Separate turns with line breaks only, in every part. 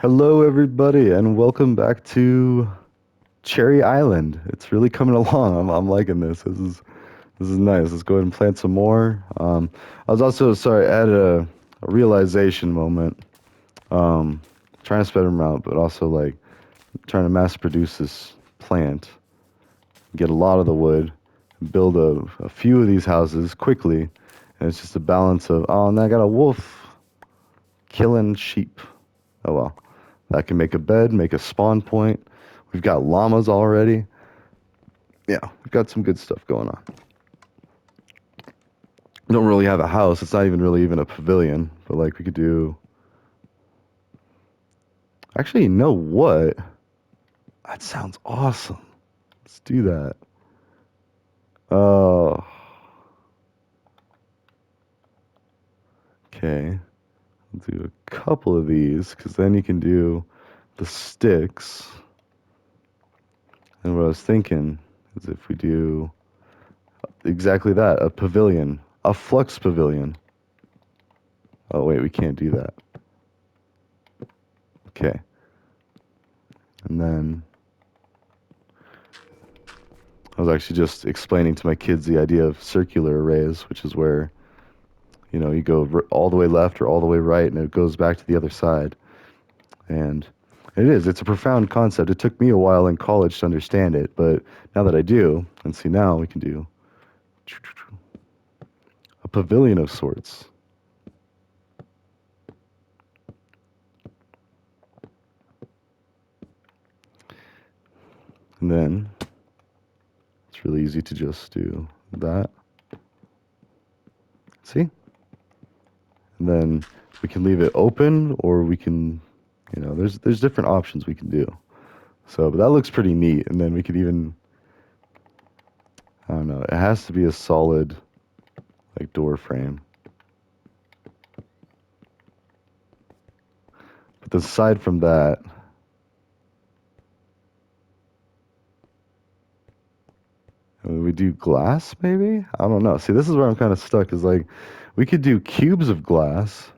Hello, everybody, and welcome back to Cherry Island. It's really coming along. I'm liking this. This is nice. Let's go ahead and plant some more. I was also sorry. I had a realization moment. Um, Trying to spread them out, but also like trying to mass produce this plant, get a lot of the wood, build a few of these houses quickly, and it's just a balance of and I got a wolf killing sheep. Oh well. That can make a bed, make a spawn point. We've got llamas already. Yeah, we've got some good stuff going on. Don't really have a house. It's not even really even a pavilion, but like we could do. Actually, you know what? That sounds awesome. Let's do that. Oh, okay. We'll do a couple of these because then you can do the sticks. And what I was thinking is if we do exactly that, a pavilion, a flux pavilion. Oh wait, we can't do that. Okay. And then I was actually just explaining to my kids the idea of circular arrays, which is where, you go all the way left or all the way right and it goes back to the other side. And it's a profound concept. It took me a while in college to understand it, but now that I do, and see now we can do a pavilion of sorts. And then it's really easy to just do that. See? And then we can leave it open or we can, there's different options we can do. So, but that looks pretty neat. And then we could even, I don't know, it has to be a solid, like, door frame. But aside from that, we do glass, maybe? I don't know. See, this is where I'm kind of stuck, is like, we could do cubes of glass,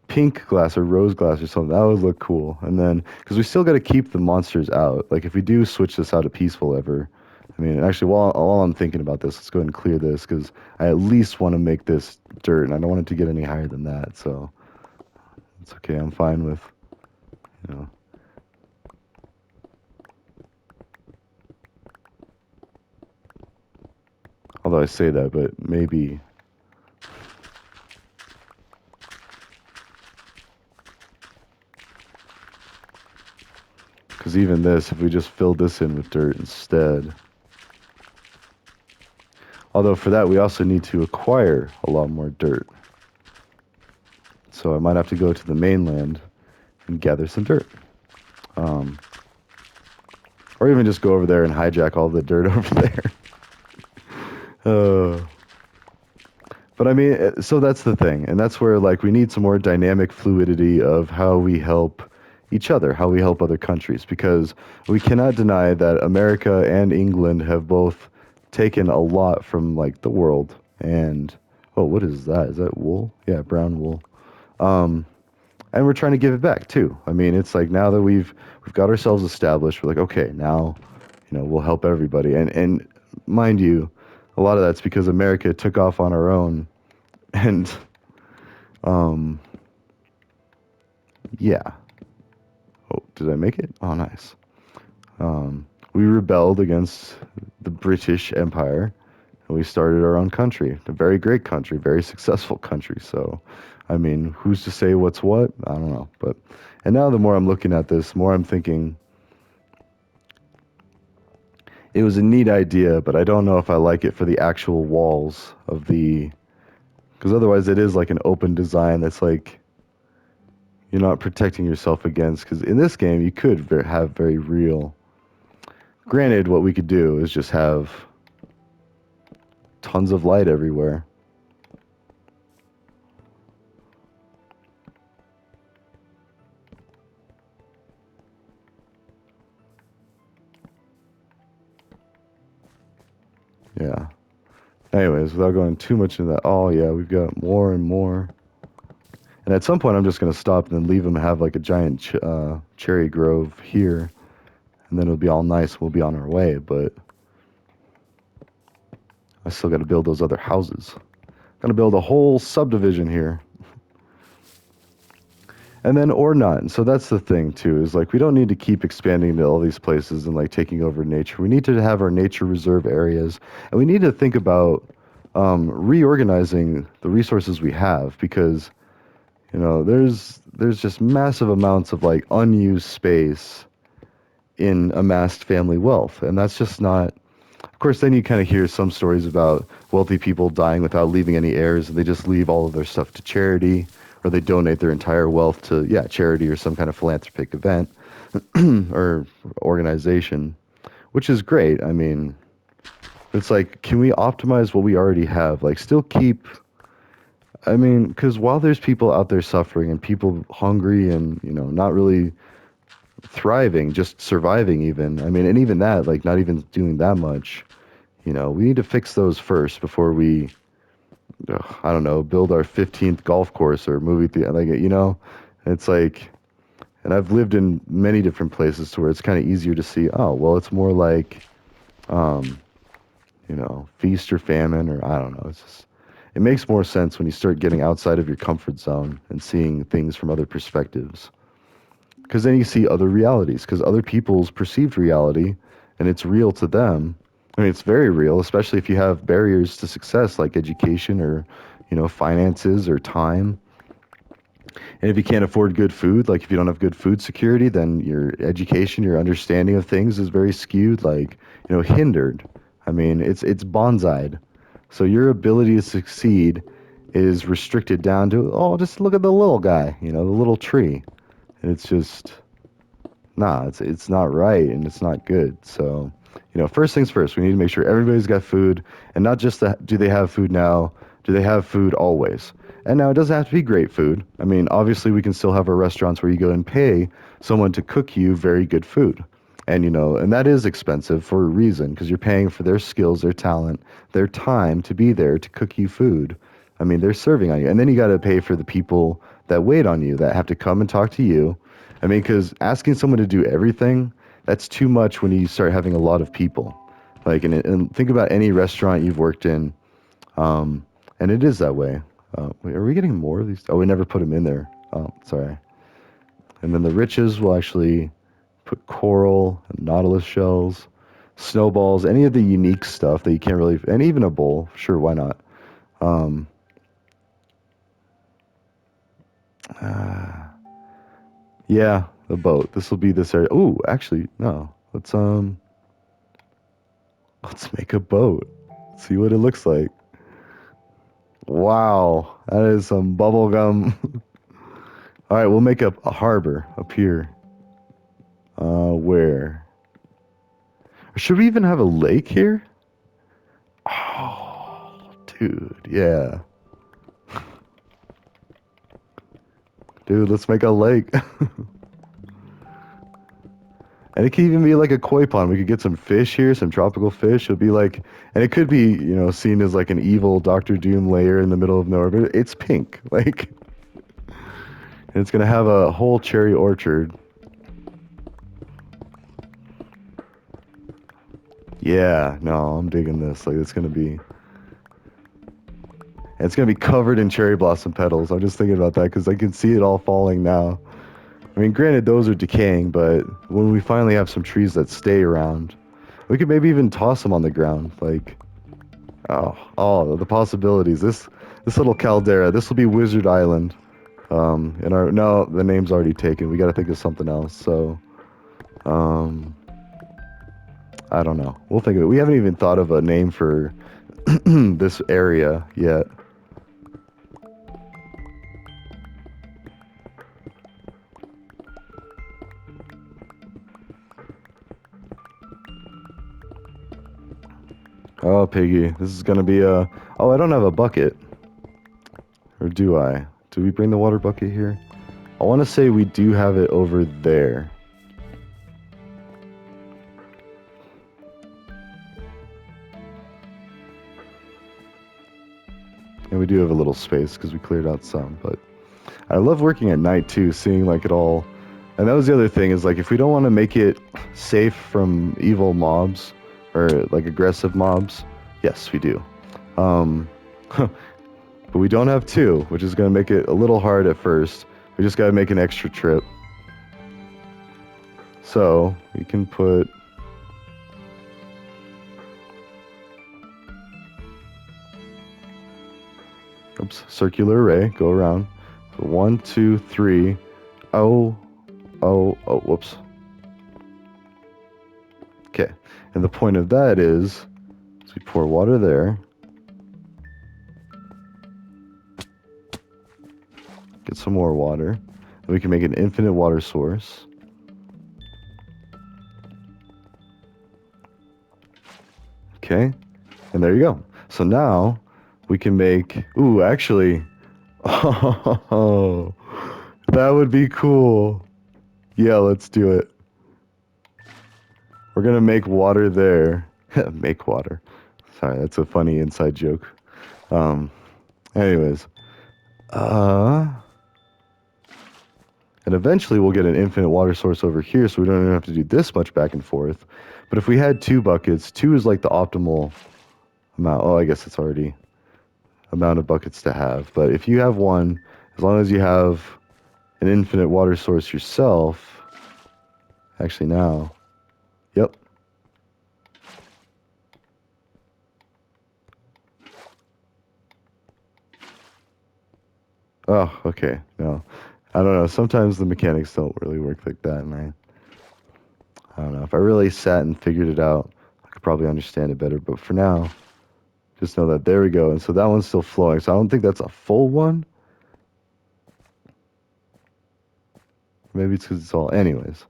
pink glass or rose glass or something. That would look cool. And then, because we still got to keep the monsters out. Like, if we do switch this out of peaceful ever, I mean, actually, while I'm thinking about this, let's go ahead and clear this, because I at least want to make this dirt, and I don't want it to get any higher than that. So, it's okay. I'm fine with, you know. Although I say that, but maybe. Because even this, if we just filled this in with dirt instead. Although for that, we also need to acquire a lot more dirt. So I might have to go to the mainland and gather some dirt. Um, or even just go over there and hijack all the dirt over there. uh, but I mean, so that's the thing. And that's where, like, we need some more dynamic fluidity of how we help each other, how we help other countries. Because we cannot deny that America and England have both taken a lot from, like, the world. And, oh, what is that? Is that wool? Yeah, brown wool. Um, and we're trying to give it back too. I mean, it's like now that we've got ourselves established, we're like, okay, now, we'll help everybody. And mind you, a lot of that's because America took off on our own, and um, yeah. Oh, did I make it? Oh, nice. We rebelled against the British Empire, and we started our own country, a very great country, very successful country. So, I mean, who's to say what's what? I don't know. But, and now the more I'm looking at this, more I'm thinking it was a neat idea, but I don't know if I like it for the actual walls of the, because otherwise it is like an open design that's like you're not protecting yourself against. Because in this game, you could have very real. Granted, what we could do is just have tons of light everywhere. Yeah. Anyways, without going too much into that, oh yeah, we've got more and more. And at some point, I'm just going to stop and then leave them have like a giant cherry grove here, and then it'll be all nice. We'll be on our way, but I still got to build those other houses. Gonna build a whole subdivision here. And then or not. And so that's the thing too, is like we don't need to keep expanding to all these places and like taking over nature. We need to have our nature reserve areas, and we need to think about reorganizing the resources we have because there's just massive amounts of like unused space in amassed family wealth, and that's just not. Of course, then you kind of hear some stories about wealthy people dying without leaving any heirs, and they just leave all of their stuff to charity, or they donate their entire wealth to, yeah, charity or some kind of philanthropic event or organization, which is great. I mean, it's like, can we optimize what we already have? Like, still keep. I mean, because while there's people out there suffering and people hungry and, not really thriving, just surviving even, I mean, and even that, like, not even doing that much. We need to fix those first before we, I don't know, build our 15th golf course or movie theater. Like, it's like, and I've lived in many different places to where it's kind of easier to see, oh, well, it's more like, um, feast or famine, or I don't know. It's just, it makes more sense when you start getting outside of your comfort zone and seeing things from other perspectives. Because then you see other realities, because other people's perceived reality, and it's real to them. I mean, it's very real, especially if you have barriers to success like education or, finances or time. And if you can't afford good food, like if you don't have good food security, then your education, your understanding of things is very skewed, like, hindered. I mean, it's bonsai'd. So your ability to succeed is restricted down to, oh, just look at the little guy, the little tree. And it's just, nah, it's not right and it's not good. So, first things first, we need to make sure everybody's got food, and not just that. Do they have food now? Do they have food always? And now it doesn't have to be great food. I mean, obviously, we can still have our restaurants where you go and pay someone to cook you very good food, and and that is expensive for a reason because you're paying for their skills, their talent, their time to be there to cook you food. I mean, they're serving on you, and then you got to pay for the people that wait on you, that have to come and talk to you. I mean, because asking someone to do everything, that's too much when you start having a lot of people. Like, and think about any restaurant you've worked in, um, and it is that way. Wait, are we getting more of these? Oh, we never put them in there. Oh, sorry. And then the riches will actually put coral, and nautilus shells, snowballs, any of the unique stuff that you can't really, and even a bowl. Sure, why not? Um, uh, yeah, the boat. This will be this area. Ooh, actually, no. Let's make a boat. See what it looks like. Wow, that is some bubble gum. All right, we'll make a harbor up here. Where? Should we even have a lake here? Oh, dude, yeah. Dude, let's make a lake. And it could even be like a koi pond. We could get some fish here, some tropical fish. It'll be like, and it could be, seen as like an evil Doctor Doom lair in the middle of nowhere, but it's pink. Like, and it's gonna have a whole cherry orchard. Yeah, no, I'm digging this. Like, it's gonna be covered in cherry blossom petals. I'm just thinking about that because I can see it all falling now. I mean, granted, those are decaying, but when we finally have some trees that stay around, we could maybe even toss them on the ground. Like, oh, the possibilities. This little caldera. This will be Wizard Island. And our no, the name's already taken. We got to think of something else. So, um, I don't know. We'll think of it. We haven't even thought of a name for this area yet. Oh, Piggy, this is gonna be a. Oh, I don't have a bucket. Or do I? Do we bring the water bucket here? I want to say we do have it over there. And we do have a little space because we cleared out some, but I love working at night too, seeing like it all. And that was the other thing is like if we don't want to make it safe from evil mobs or like aggressive mobs, yes, we do. Um, but we don't have two, which is going to make it a little hard at first. We just got to make an extra trip. So we can put. Oops, circular array, go around. So 1, 2, 3. Oh, oh, whoops. Okay, and the point of that is we pour water there. Get some more water. And we can make an infinite water source. Okay, and there you go. So now we can make. Ooh, actually. Oh, that would be cool. Yeah, let's do it. We're gonna make water there. Make water. Sorry, that's a funny inside joke. Um, anyways. Uh, and eventually we'll get an infinite water source over here, so we don't even have to do this much back and forth. But if we had two buckets, two is like the optimal amount. Oh, I guess it's already amount of buckets to have. But if you have one, as long as you have an infinite water source yourself, actually now, yep. Oh, okay. No, I don't know. Sometimes the mechanics don't really work like that, and I don't know. If I really sat and figured it out, I could probably understand it better. But for now, just know that there we go. And so that one's still flowing. So I don't think that's a full one. Maybe it's because it's all. Anyways,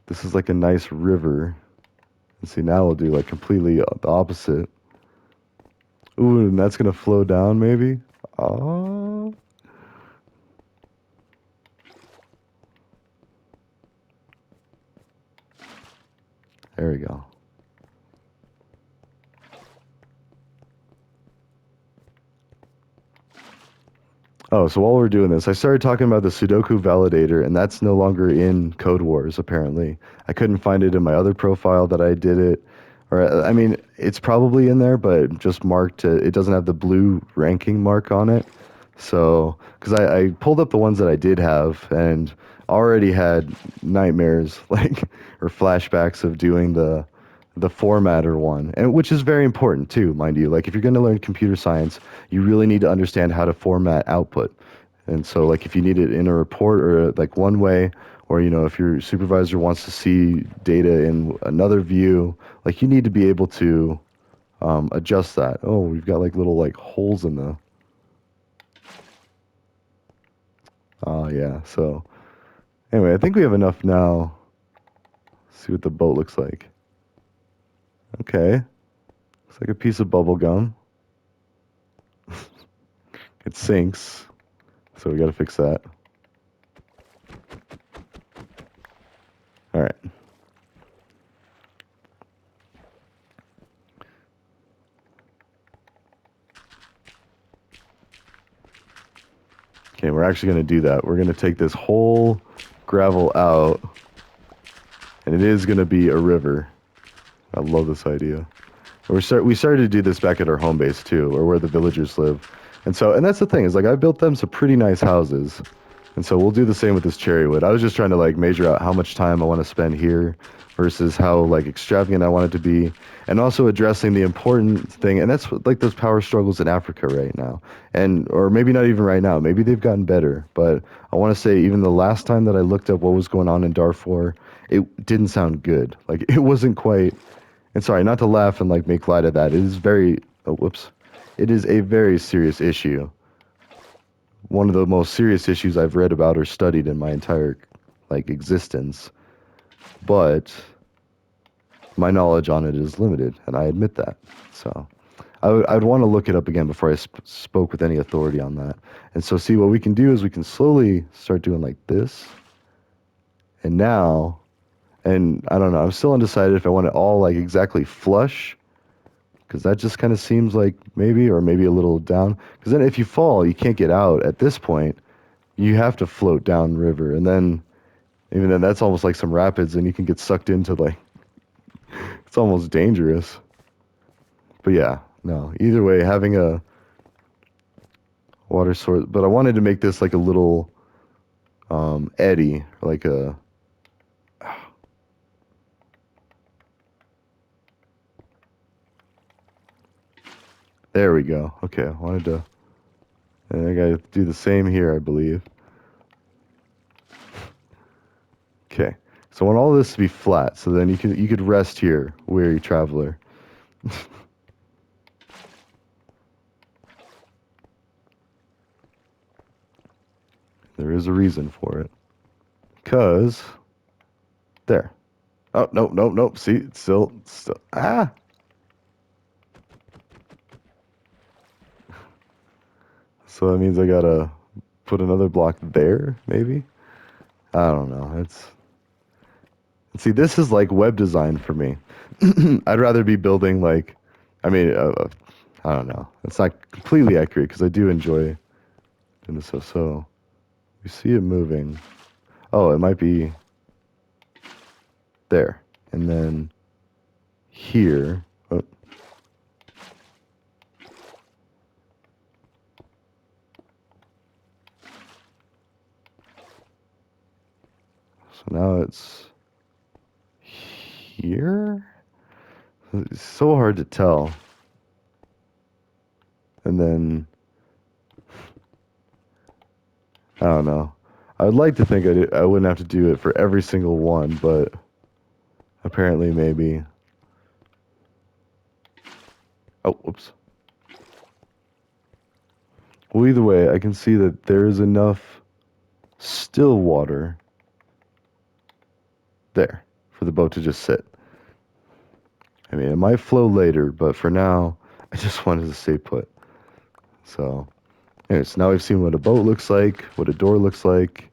this is like a nice river. And see, now we'll do like completely the opposite. Ooh, and that's gonna flow down maybe. Oh, there we go. Oh, so while we're doing this, I started talking about the Sudoku validator, and that's no longer in Code Wars, apparently. I couldn't find it in my other profile that I did it. Or, I mean, it's probably in there, but just marked, it doesn't have the blue ranking mark on it. So, because I pulled up the ones that I did have and already had nightmares, like, or flashbacks of doing the formatter one, and which is very important too, mind you. Like if you're going to learn computer science, you really need to understand how to format output. And so like if you need it in a report or like one way, or you know if your supervisor wants to see data in another view, like you need to be able to adjust that. Oh, we've got like little like holes in the. Oh yeah. So anyway, I think we have enough now. See what the boat looks like. Okay, looks like a piece of bubble gum. It sinks. So we got to fix that. All right. Okay, we're actually going to do that. We're going to take this whole gravel out, and it is going to be a river. I love this idea. We started to do this back at our home base too, or where the villagers live. And that's the thing is like I built them some pretty nice houses. And so we'll do the same with this cherry wood. I was just trying to like measure out how much time I want to spend here versus how like extravagant I want it to be, and also addressing the important thing, and that's like those power struggles in Africa right now, and or maybe not even right now. Maybe they've gotten better, but I want to say even the last time that I looked up what was going on in Darfur, it didn't sound good. Like it wasn't quite. And sorry, not to laugh and like make light of that. It is very. Oh, whoops. It is a very serious issue, one of the most serious issues I've read about or studied in my entire like existence. But my knowledge on it is limited, and I admit that. So I'd want to look it up again before I spoke with any authority on that. And so see what we can do is we can slowly start doing like this. And now, and I don't know, I'm still undecided if I want it all like exactly flush, Because that just kind of seems like maybe, or maybe a little down. Because then if you fall, you can't get out at this point. You have to float down river. And then, even then, that's almost like some rapids, and you can get sucked into like, it's almost dangerous. But yeah, no. Either way, having a water source. But I wanted to make this like a little eddy, like a. There we go. Okay, I wanted to. And I gotta do the same here, I believe. Okay, so I want all this to be flat, so then you could rest here, weary traveler. There is a reason for it. Because there. Oh, no, no, no. See, it's still. Ah! So that means I gotta put another block there, maybe? I don't know. See, this is like web design for me. I'd rather be building like, I mean, I don't know. It's not completely accurate because I do enjoy doing this. So you see it moving. Oh, it might be there. And then here. Oh, so now it's here? It's so hard to tell. And then, I don't know. I would like to think I wouldn't have to do it for every single one, but apparently maybe. Oh, whoops. Well, either way, I can see that there is enough still water there for the boat to just sit. I mean, it might flow later, but for now, I just wanted to stay put. So, anyways, now we've seen what a boat looks like, what a door looks like,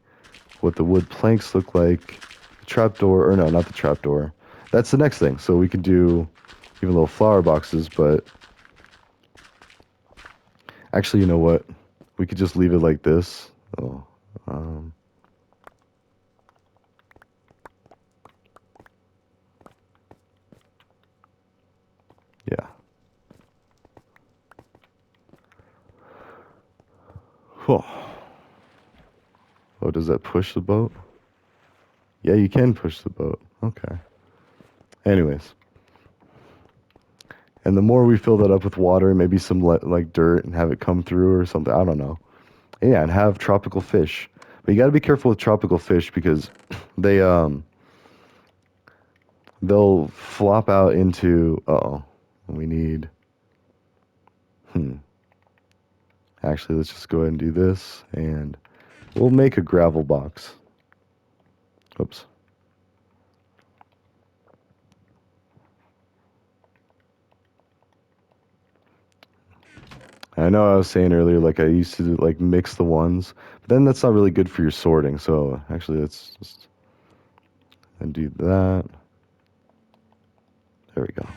what the wood planks look like, the trapdoor, or no, not the trapdoor. That's the next thing. So we can do even little flower boxes, but actually, you know what? We could just leave it like this. Oh, um, yeah. Whew. Oh, does that push the boat? Yeah, you can push the boat. Okay. Anyways. And the more we fill that up with water, maybe some like dirt and have it come through or something. I don't know. Yeah, and have tropical fish. But you got to be careful with tropical fish because they they'll flop out into uh-oh. We need Actually, let's just go ahead and do this and we'll make a gravel box. Oops. I know I was saying earlier, like I used to like mix the ones, but then that's not really good for your sorting. So actually, let's just and do that. There we go.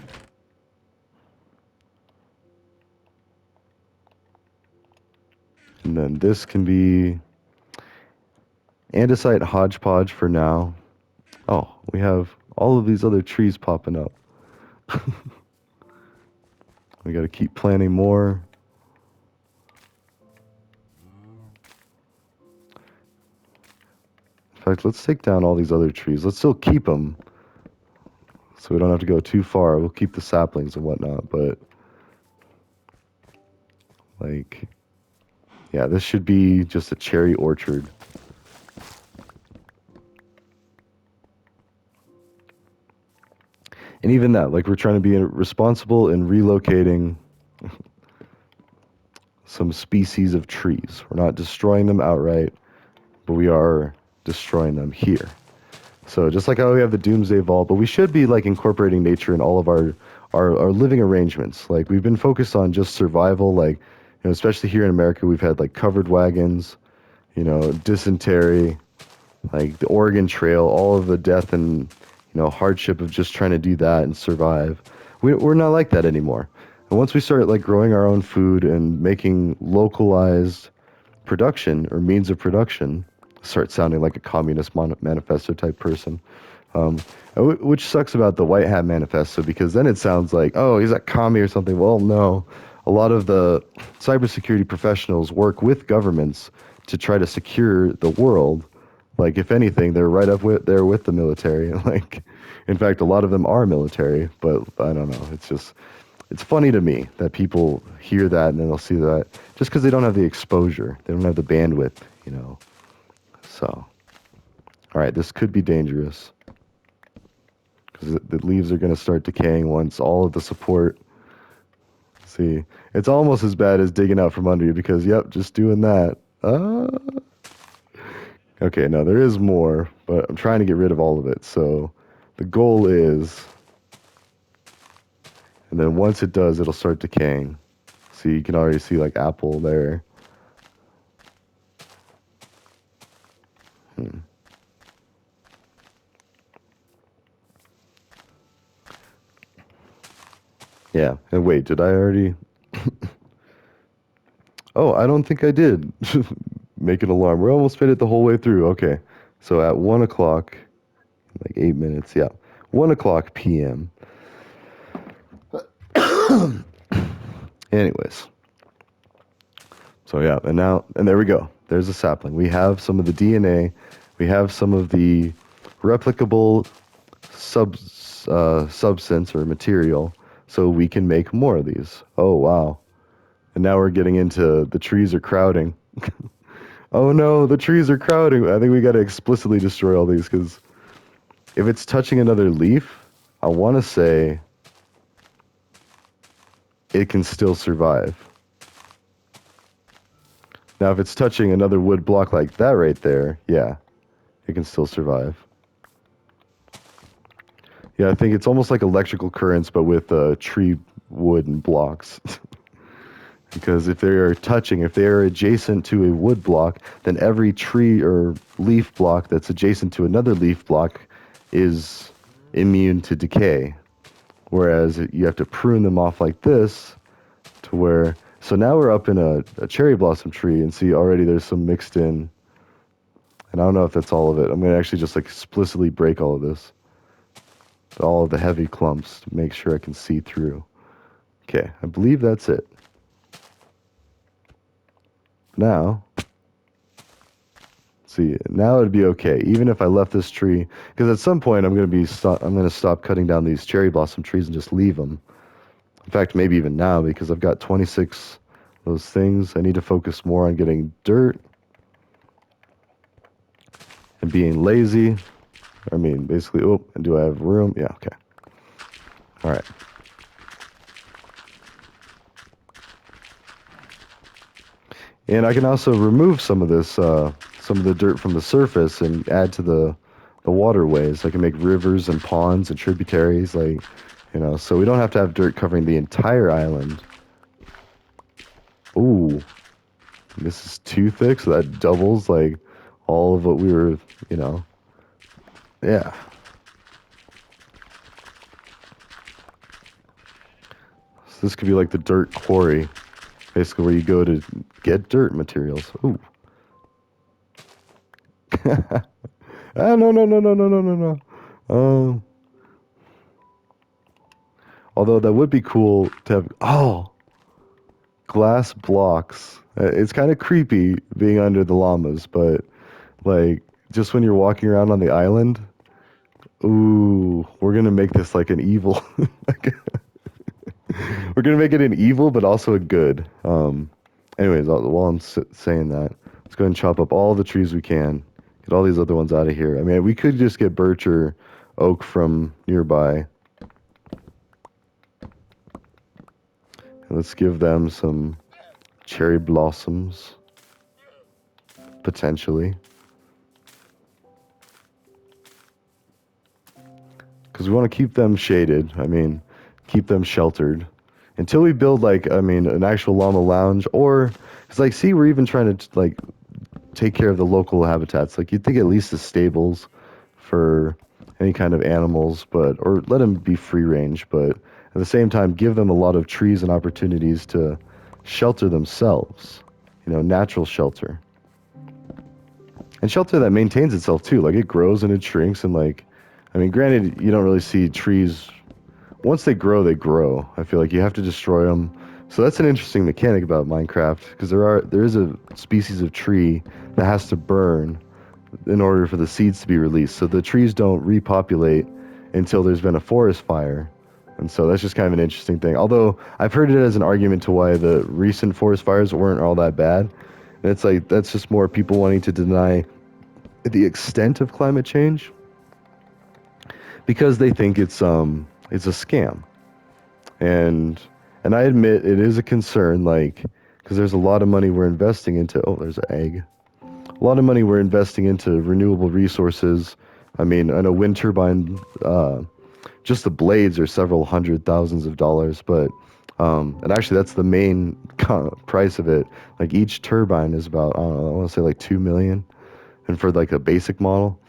And then this can be andesite hodgepodge for now. Oh, we have all of these other trees popping up. We got to keep planting more. In fact, let's take down all these other trees. Let's still keep them so we don't have to go too far. We'll keep the saplings and whatnot, but like, yeah, this should be just a cherry orchard. And even that, like, we're trying to be responsible in relocating some species of trees. We're not destroying them outright, but we are destroying them here. So just like how we have the Doomsday Vault, but we should be like incorporating nature in all of our living arrangements. Like we've been focused on just survival, like, you know, especially here in America, we've had like covered wagons, you know, dysentery, like the Oregon Trail, all of the death and, you know, hardship of just trying to do that and survive. We're not like that anymore. And once we start like growing our own food and making localized production or means of production, start sounding like a communist manifesto type person. Um, which sucks about the White Hat Manifesto because then it sounds like, oh, he's a commie or something. Well, no. A lot of the cybersecurity professionals work with governments to try to secure the world. Like, if anything, they're right up with there with the military. Like, in fact, a lot of them are military. But I don't know. It's just it's funny to me that people hear that and then they'll see that just because they don't have the exposure, they don't have the bandwidth, you know. So, all right, this could be dangerous because the leaves are going to start decaying once all of the support. See, it's almost as bad as digging out from under you because, yep, just doing that. Okay, now there is more, but I'm trying to get rid of all of it. So the goal is, and then once it does, it'll start decaying. See, you can already see like apple there. Hmm. Yeah, and wait, did I already? Oh, I don't think I did. Make an alarm. We almost made it the whole way through. Okay, so at 1 o'clock, like 8 minutes. Yeah, 1 o'clock p.m. Anyways, so yeah, and there we go. There's a sapling. We have some of the DNA. We have some of the replicable substance or material, so we can make more of these. Oh wow! And now we're getting into the trees are crowding. Oh no, the trees are crowding. I think we got to explicitly destroy all these because if it's touching another leaf, I want to say it can still survive. Now, if it's touching another wood block like that right there, yeah, it can still survive. Yeah, I think it's almost like electrical currents, but with tree wood and blocks. Because if they are touching, if they are adjacent to a wood block, then every tree or leaf block that's adjacent to another leaf block is immune to decay. Whereas you have to prune them off like this to where. So now we're up in a cherry blossom tree and see already there's some mixed in. And I don't know if that's all of it. I'm going to actually just like explicitly break all of this. All of the heavy clumps to make sure I can see through. Okay, I believe that's it. Now, see, now it'd be okay, even if I left this tree, because at some point I'm going to stop cutting down these cherry blossom trees and just leave them. In fact, maybe even now, because I've got 26 of those things. I need to focus more on getting dirt and being lazy. I mean, basically, oh, and do I have room? Yeah, okay. All right. And I can also remove some of this, some of the dirt from the surface and add to the waterways. I can make rivers and ponds and tributaries, like, you know, so we don't have to have dirt covering the entire island. Ooh, this is too thick, so that doubles, like, all of what we were, you know, yeah. So this could be like the dirt quarry, basically where you go to get dirt materials. Ooh. Ah, no, no, no, no, no, no, no, no. Um, although that would be cool to have. Oh, glass blocks. It's kind of creepy being under the llamas, but like just when you're walking around on the island, ooh, we're gonna make this like an evil. We're gonna make it an evil, but also a good. Anyways, while I'm saying that, let's go ahead and chop up all the trees we can. Get all these other ones out of here. I mean, we could just get birch or oak from nearby. And let's give them some cherry blossoms, potentially. Because we want to keep them shaded. I mean, keep them sheltered. Until we build, like, I mean, an actual llama lounge. Or, it's like, see, we're even trying to, like, take care of the local habitats. Like, you'd think at least the stables for any kind of animals, but, or let them be free range. But at the same time give them a lot of trees and opportunities to shelter themselves, natural shelter. And shelter that maintains itself too. Like it grows and it shrinks and like, I mean, granted, you don't really see trees once they grow, they grow. I feel like you have to destroy them. So that's an interesting mechanic about Minecraft because there is a species of tree that has to burn in order for the seeds to be released. So the trees don't repopulate until there's been a forest fire. And so that's just kind of an interesting thing. Although I've heard it as an argument to why the recent forest fires weren't all that bad. And it's like that's just more people wanting to deny the extent of climate change because they think it's a scam. And and I admit it is a concern, like because there's a lot of money we're investing into. Oh, there's an egg. A lot of money we're investing into renewable resources. I mean, I know wind turbine, just the blades are several hundred thousands of dollars, but and actually that's the main price of it. Like each turbine is about I don't know, I want to say like 2 million, and for like a basic model.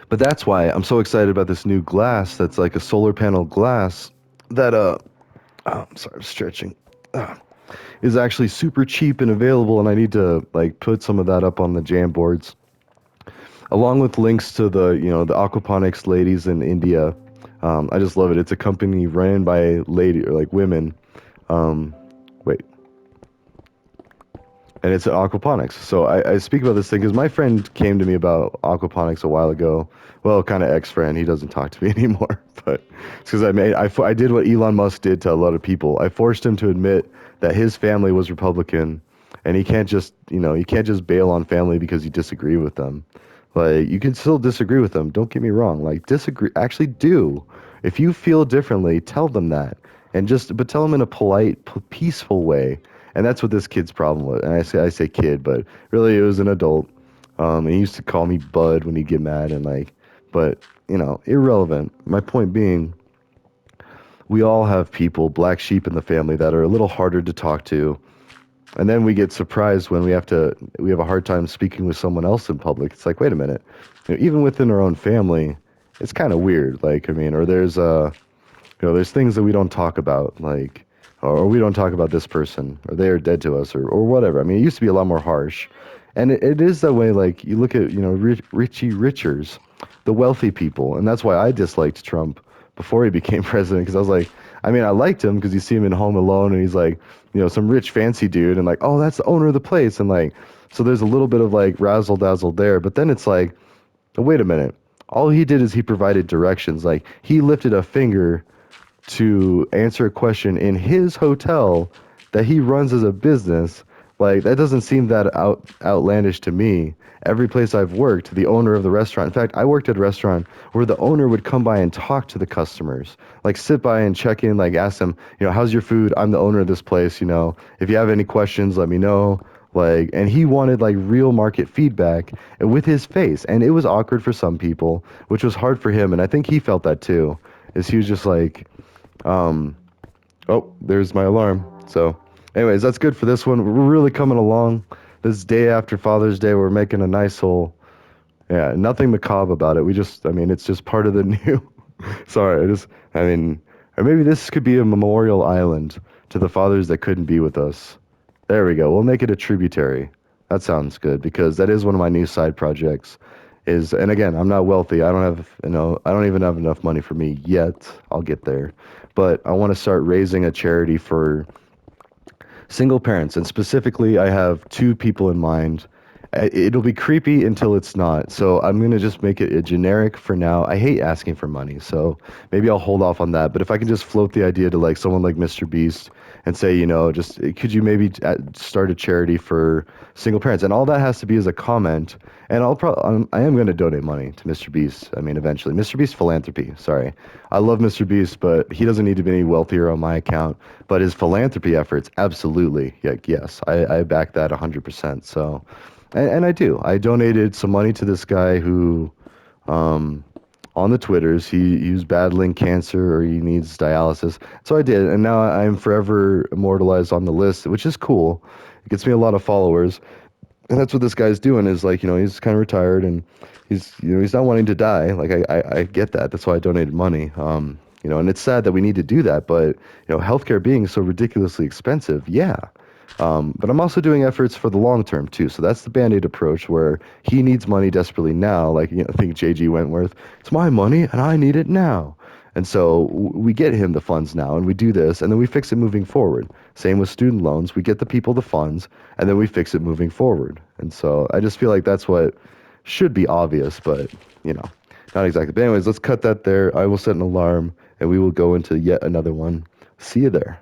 But that's why I'm so excited about this new glass that's like a solar panel glass that oh, I'm sorry, I'm stretching. Uh, is actually super cheap and available, and I need to like put some of that up on the jam boards, along with links to the aquaponics ladies in India. I just love it. It's a company ran by lady or like women. Wait, and it's aquaponics. So I speak about this thing because my friend came to me about aquaponics a while ago. Well, kind of ex-friend. He doesn't talk to me anymore, but it's because I did what Elon Musk did to a lot of people. I forced him to admit that his family was Republican, and he can't just you can't just bail on family because you disagree with them. Like you can still disagree with them. Don't get me wrong. Like disagree, actually do. If you feel differently, tell them that, and but tell them in a polite, peaceful way. And that's what this kid's problem was. And I say kid, but really it was an adult. And he used to call me Bud when he'd get mad and like, but irrelevant. My point being, we all have people, black sheep in the family that are a little harder to talk to. And then we get surprised when we have a hard time speaking with someone else in public. It's like, wait a minute, even within our own family, it's kind of weird. Like, I mean, or there's things that we don't talk about, like, or we don't talk about this person, or they are dead to us, or whatever. I mean, it used to be a lot more harsh. And it is that way, like, you look at, Richie Richers, the wealthy people. And that's why I disliked Trump before he became president, because I was like, I mean, I liked him because you see him in Home Alone, and he's like, some rich, fancy dude, and like, oh, that's the owner of the place. And like, so there's a little bit of like razzle dazzle there. But then it's like, wait a minute. All he did is he provided directions. Like, he lifted a finger to answer a question in his hotel that he runs as a business. Like that doesn't seem that outlandish to me. Every place I've worked, the owner of the restaurant. In fact, I worked at a restaurant where the owner would come by and talk to the customers, like sit by and check in, like ask them, how's your food? I'm the owner of this place. If you have any questions, let me know. Like, and he wanted like real market feedback with his face, and it was awkward for some people, which was hard for him, and I think he felt that too. Is he was just like, um, oh, there's my alarm. So, anyways, that's good for this one. We're really coming along. This day after Father's Day, we're making a nice whole, yeah, nothing macabre about it. I mean, it's just part of the new. Sorry, I mean, or maybe this could be a memorial island to the fathers that couldn't be with us. There we go. We'll make it a tributary. That sounds good because that is one of my new side projects. And again, I'm not wealthy. I don't have, I don't even have enough money for me yet. I'll get there. But I want to start raising a charity for single parents, and specifically, I have two people in mind. It'll be creepy until it's not, so I'm gonna just make it a generic for now. I hate asking for money, so maybe I'll hold off on that. But if I can just float the idea to like someone like Mr. Beast and say, just could you maybe start a charity for single parents, and all that has to be is a comment. And I am gonna donate money to Mr. Beast. I mean, eventually, Mr. Beast philanthropy. Sorry, I love Mr. Beast, but he doesn't need to be any wealthier on my account. But his philanthropy efforts, absolutely, yeah, yes, I back that 100%. So, and I do. I donated some money to this guy who, um, on the Twitters. He was battling cancer or he needs dialysis. So I did, and now I'm forever immortalized on the list, which is cool. It gets me a lot of followers, and that's what this guy's doing. Is like, he's kind of retired and he's not wanting to die. Like I get that. That's why I donated money. And it's sad that we need to do that, but healthcare being so ridiculously expensive, yeah. But I'm also doing efforts for the long term too. So that's the Band-Aid approach where he needs money desperately now. Like, think J.G. Wentworth, it's my money and I need it now. And so we get him the funds now and we do this and then we fix it moving forward. Same with student loans. We get the people the funds and then we fix it moving forward. And so I just feel like that's what should be obvious, but, you know, not exactly. But anyways, let's cut that there. I will set an alarm and we will go into yet another one. See you there.